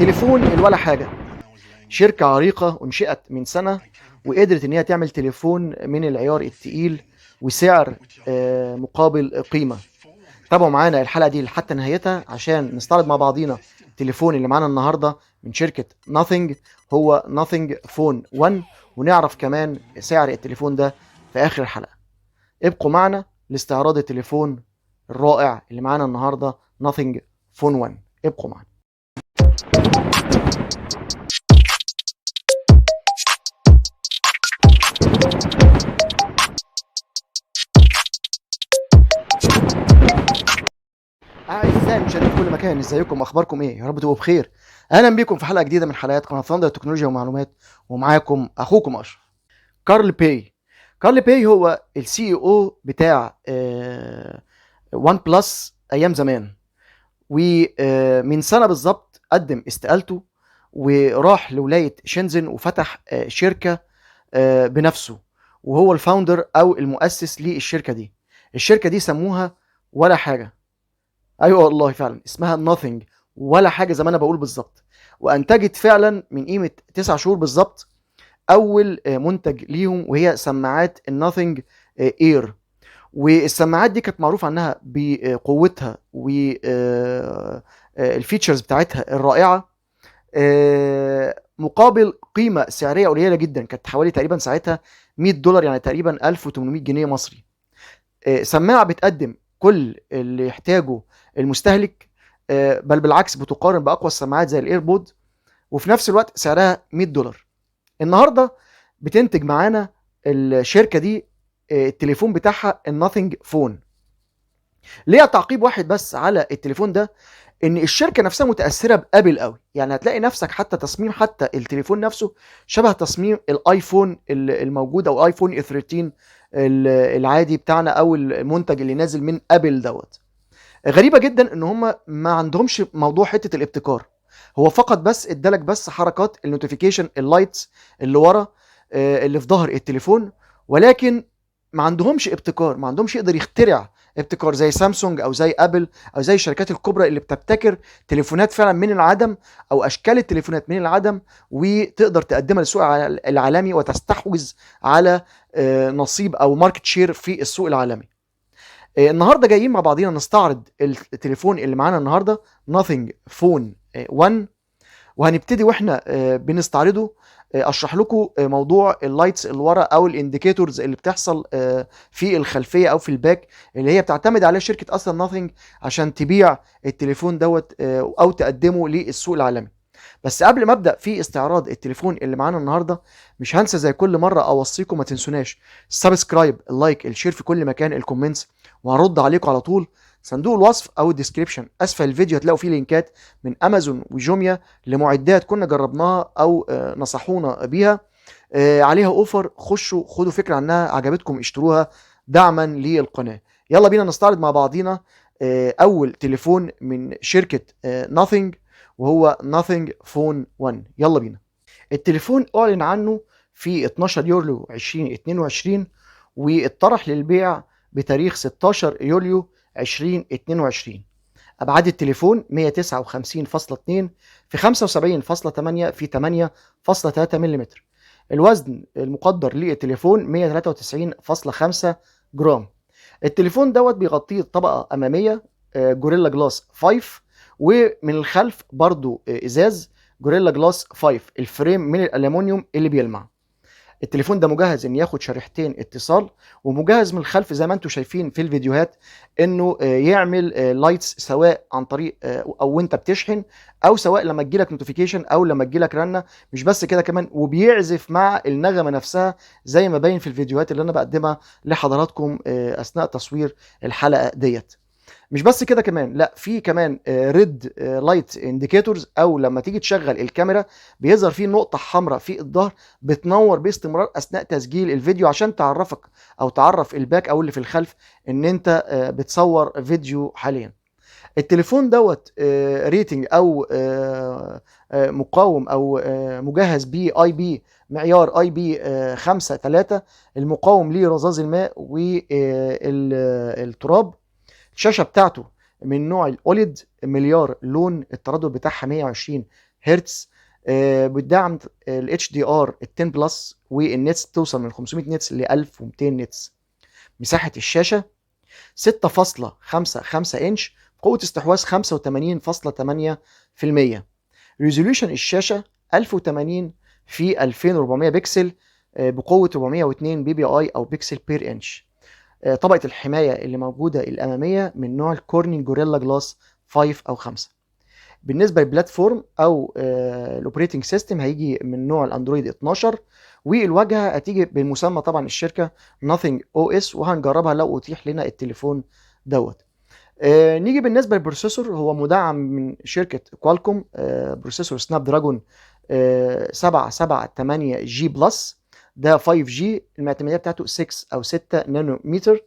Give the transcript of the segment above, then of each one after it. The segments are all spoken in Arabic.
التليفون الولا حاجة، شركة عريقة أنشئت من سنة وقدرت إن هي تعمل تليفون من العيار التقيل وسعر مقابل قيمة. تابعوا معانا الحلقة دي لحتى نهايتها عشان نستعرض مع بعضينا التليفون اللي معانا النهاردة من شركة Nothing، هو Nothing Phone 1، ونعرف كمان سعر التليفون ده في آخر الحلقة. ابقوا معنا لاستعراض التليفون الرائع اللي معانا النهاردة Nothing Phone 1. ابقوا معنا. أعزائي المشاهدين في كل مكان، ازيكم واخباركم ايه؟ يا رب تبقوا بخير. اهلا بيكم في حلقة جديدة من حلقات قناة ثاندر تكنولوجيا ومعلومات، ومعاكم اخوكم اشرف. كارل باي هو السي او بتاع وان بلس ايام زمان، ومن سنة بالظبط قدم استقالته وراح لولاية شنزن وفتح شركة بنفسه، وهو الفاوندر او المؤسس للشركة دي. الشركة دي سموها ولا حاجة. ايوه والله فعلا اسمها nothing، ولا حاجه زي ما انا بقول بالظبط. وانتجت فعلا من قيمه 9 شهور بالظبط اول منتج ليهم، وهي سماعات الناثينج اير. والسماعات دي كانت معروف عنها بقوتها والفيتشرز بتاعتها الرائعه، مقابل قيمه سعريه قليله جدا، كانت حوالي تقريبا ساعتها $100، يعني تقريبا 1800 جنيه مصري. سماعه بتقدم كل اللي يحتاجه المستهلك، بل بالعكس بتقارن باقوى السماعات زي الايربود، وفي نفس الوقت سعرها $100. النهارده بتنتج معانا الشركه دي التليفون بتاعها الناثينج فون. ليها تعقيب واحد بس على التليفون ده، ان الشركه نفسها متاثره بابل قوي، يعني هتلاقي نفسك حتى تصميم حتى التليفون نفسه شبه تصميم الايفون الموجود، او ايفون 13 العادي بتاعنا، او المنتج اللي نازل من ابل دوت. غريبه جدا ان هم ما عندهمش موضوع حته الابتكار، هو فقط بس ادالك بس حركات النوتيفيكيشن اللايتس اللي ورا اللي في ظهر التليفون، ولكن ما عندهمش ابتكار، ما عندهمش يقدر يخترع ابتكار زي سامسونج او زي ابل او زي الشركات الكبرى اللي بتبتكر تليفونات فعلا من العدم، او اشكال التليفونات من العدم، وتقدر تقدمها للسوق العالمي وتستحوذ على نصيب او ماركت شير في السوق العالمي. النهارده جايين مع بعضينا نستعرض التليفون اللي معانا النهارده Nothing Phone 1، وهنبتدي واحنا بنستعرضه اشرح لكم موضوع اللايتس اللي ورا او الانديكيتورز اللي بتحصل في الخلفيه او في الباك، اللي هي بتعتمد عليها شركه اصلا Nothing عشان تبيع التليفون دوت او تقدمه للسوق العالمي. بس قبل ما ابدا في استعراض التليفون اللي معانا النهارده، مش هنسى زي كل مره اوصيكم ما تنسوناش السبسكرايب، اللايك، الشير في كل مكان، الكومنتس، وهرد عليكم على طول. صندوق الوصف او الديسكريبشن اسفل الفيديو هتلاقوا فيه لينكات من امازون وجوميا لمعدات كنا جربناها او نصحونا بيها، عليها اوفر، خشوا خدوا فكره عنها، عجبتكم اشتروها دعما للقناه. يلا بينا نستعرض مع بعضينا اول تليفون من شركه Nothing، وهو Nothing Phone 1. يلا بينا. التليفون اعلن عنه في 12 يوليو 2022، واتطرح للبيع بتاريخ 16 يوليو 2022. ابعاد التليفون 159.2 في 75.8 في 8.3 ملم. الوزن المقدر للتليفون 193.5 جرام. التليفون دوت بيغطيه طبقه اماميه جوريلا جلاس 5، ومن الخلف برضو ازاز جوريلا جلاس 5، الفريم من الالومنيوم اللي بيلمع. التليفون ده مجهز ان ياخد شريحتين اتصال، ومجهز من الخلف زي ما انتم شايفين في الفيديوهات انه يعمل لايتس سواء عن طريق او وانت بتشحن، او سواء لما تجيلك نوتيفيكيشن او لما تجيلك رنه. مش بس كده كمان، وبيعزف مع النغمه نفسها زي ما باين في الفيديوهات اللي انا بقدمها لحضراتكم اثناء تصوير الحلقه ديت. مش بس كده كمان، لا، في كمان ريد لايت انديكيتورز، او لما تيجي تشغل الكاميرا بيظهر فيه نقطه حمراء في الظهر بتنور باستمرار اثناء تسجيل الفيديو، عشان تعرفك او تعرف الباك او اللي في الخلف ان انت بتصور فيديو حاليا. التليفون دوت ريتنج او مقاوم او مجهز باي بي، معيار اي بي 5.3، المقاوم لرذاذ الماء والتراب. الشاشه بتاعته من نوع الاوليد، مليار لون، التردد بتاعها 120 هرتز. بتدعم ال HDR ال 10 بلس، والنتس توصل من 500 نتس ل 1200 نتس. مساحة الشاشة 6.55 انش، قوة استحواذ 85.8%. ريزوليوشن الشاشة 1080 في 2400 بكسل، بقوة 402 بي بي اي او بكسل بير انش. طبقة الحماية اللي موجودة الأمامية من نوع الكورنينج جوريلا جلاس 5 أو 5. بالنسبة للبلاتفورم أو الأوبريتنج سيستم هيجي من نوع الأندرويد 12، والواجهة هتيجي بالمسمى طبعا الشركة Nothing OS، وهنجربها لو أتيح لنا التليفون دوت. نيجي بالنسبة للبروسيسور، هو مدعم من شركة كوالكوم، بروسيسور سناب دراجون 778 جي بلس، ده 5 جي، المعتمدية بتاعته 6 أو 6 نانومتر.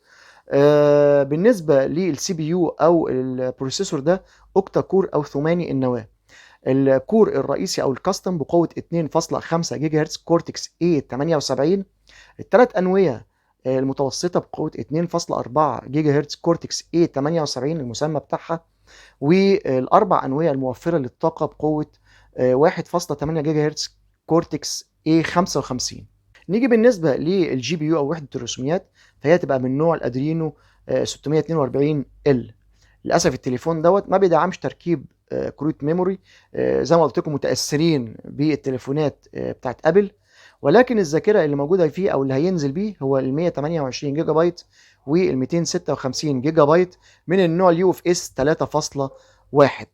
بالنسبة للسي بي يو أو البروسيسور ده اوكتا كور أو ثماني النواة. الكور الرئيسي أو الكاستم بقوة 2.5 جيجا هرتز كورتكس A78. الثلاث أنوية المتوسطة بقوة 2.4 جيجا هرتز كورتكس A78 المسمى بتاعها، والأربع أنوية الموفرة للطاقة بقوة 1.8 جيجا هرتز كورتكس A55. نيجي بالنسبة للجي بي يو أو وحدة الرسوميات، فهي تبقى من نوع الأدرينو 642 ال. للأسف التليفون دوت ما بيدعمش تركيب كروت ميموري، زي ما قلت لكم متأثرين بالتليفونات بتاعت أبل، ولكن الذاكرة اللي موجودة فيه أو اللي هينزل بيه هو ال 128 جيجا بايت وال 256 جيجا بايت من النوع اليو اف اس 3.1.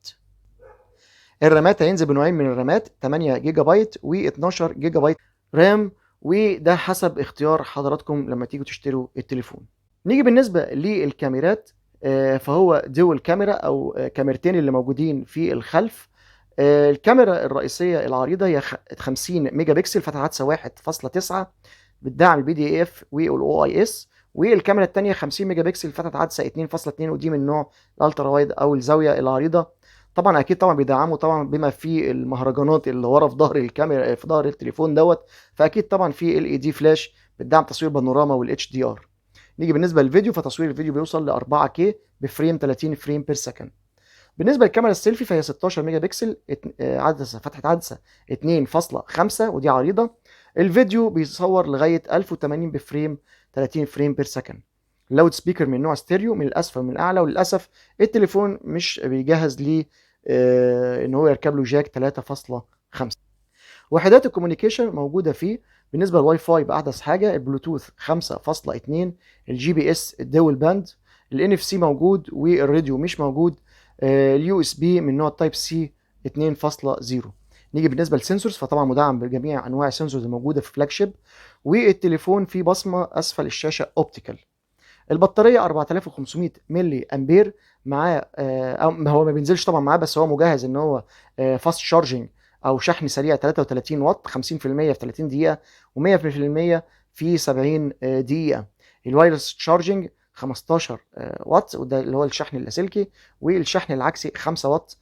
الرامات هينزل بنوعين من الرامات، 8 جيجا بايت و12 جيجا بايت رام، وده حسب اختيار حضراتكم لما تيجوا تشتروا التليفون. نيجي بالنسبة للكاميرات، فهو دول كاميرا أو كاميرتين اللي موجودين في الخلف. الكاميرا الرئيسية العريضة هي 50 ميجا بكسل، فتحة عدسة 1.9، بتدعم البي دي اف والاو اي اس. والكاميرا الثانية 50 ميجا بكسل، فتحة عدسة 2.2، ودي من نوع الالترا وايد او الزاوية العريضة. طبعا اكيد طبعا بيدعموا طبعا بما في المهرجانات اللي ورا في ظهر الكاميرا في ظهر التليفون دوت، فاكيد طبعا في ال اي دي فلاش بتدعم تصوير بانوراما والاتش دي ار. نيجي بالنسبه للفيديو، فتصوير الفيديو بيوصل ل 4K بفريم 30 فريم بير سكند. بالنسبه للكاميرا السيلفي فهي 16 ميجا بكسل، عدسه فتحه عدسه 2.5 ودي عريضه. الفيديو بيصور لغايه 1080 بفريم 30 فريم بير سكند. لاود سبيكر من نوع ستيريو من الاسفل ومن الاعلى، وللاسف التليفون مش بيجهز ليه ان هو يركب له جاك 3.5. وحدات الكوميونيكيشن موجوده فيه، بالنسبه للواي فاي باحدث حاجه البلوتوث 5.2، الجي بي اس الدول باند، الان اف سي موجود والراديو مش موجود، اليو اس بي من نوع تايب سي 2.0. نيجي بالنسبه للسنسورز، فطبعا مدعم بجميع انواع السنسورز الموجوده في فلاج شيب، والتليفون فيه بصمه اسفل الشاشه اوبتيكال. البطاريه 4500 ملي امبير معاه، هو ما بينزلش طبعا معاه، بس هو مجهز ان هو فاست شارجنج او شحن سريع 33 واط، 50% في 30 دقيقه و100% في 70 دقيقه. الوايرلس تشارجنج 15 واط، وده اللي هو الشحن اللاسلكي، والشحن العكسي 5 واط.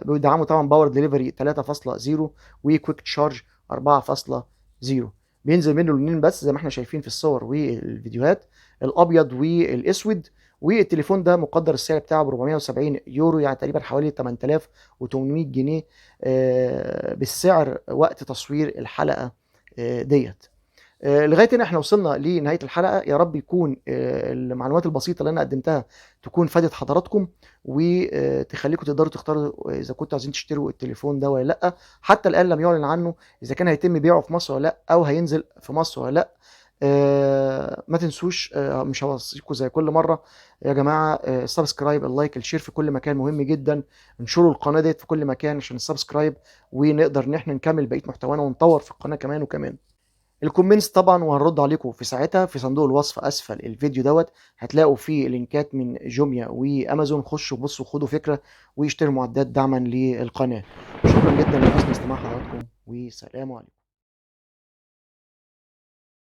بيدعموا طبعا باور ديليفري 3.0 وكويك تشارج 4.0. بينزل منه لونين بس زي ما احنا شايفين في الصور والفيديوهات، الابيض والاسود. والتليفون ده مقدر السعر بتاعه ب 470 يورو، يعني تقريبا حوالي 8800 جنيه بالسعر وقت تصوير الحلقه ديت. لغايه هنا احنا وصلنا لنهايه الحلقه. يا رب يكون المعلومات البسيطه اللي انا قدمتها تكون فادت حضراتكم، وتخليكم تقدروا تختاروا اذا كنتوا عايزين تشتروا التليفون ده ولا لا. حتى الان لم يعلن عنه اذا كان هيتم بيعه في مصر ولا لا، او هينزل في مصر ولا لا. ما تنسوش، مش هوصيكم زي كل مره يا جماعه، السبسكرايب اللايك الشير في كل مكان مهم جدا. انشروا القناه ديت في كل مكان عشان السبسكرايب، ونقدر ان احنا نكمل بقيه محتوانا ونطور في القناه كمان وكمان. الكومنتس طبعا وهنرد عليكم في ساعتها. في صندوق الوصف اسفل الفيديو دوت هتلاقوا فيه لينكات من جوميا وامازون، خشوا بصوا خدوا فكره واشتروا معدات دعما للقناه. شكرا جدا لحسن استماع حضراتكم، والسلام عليكم.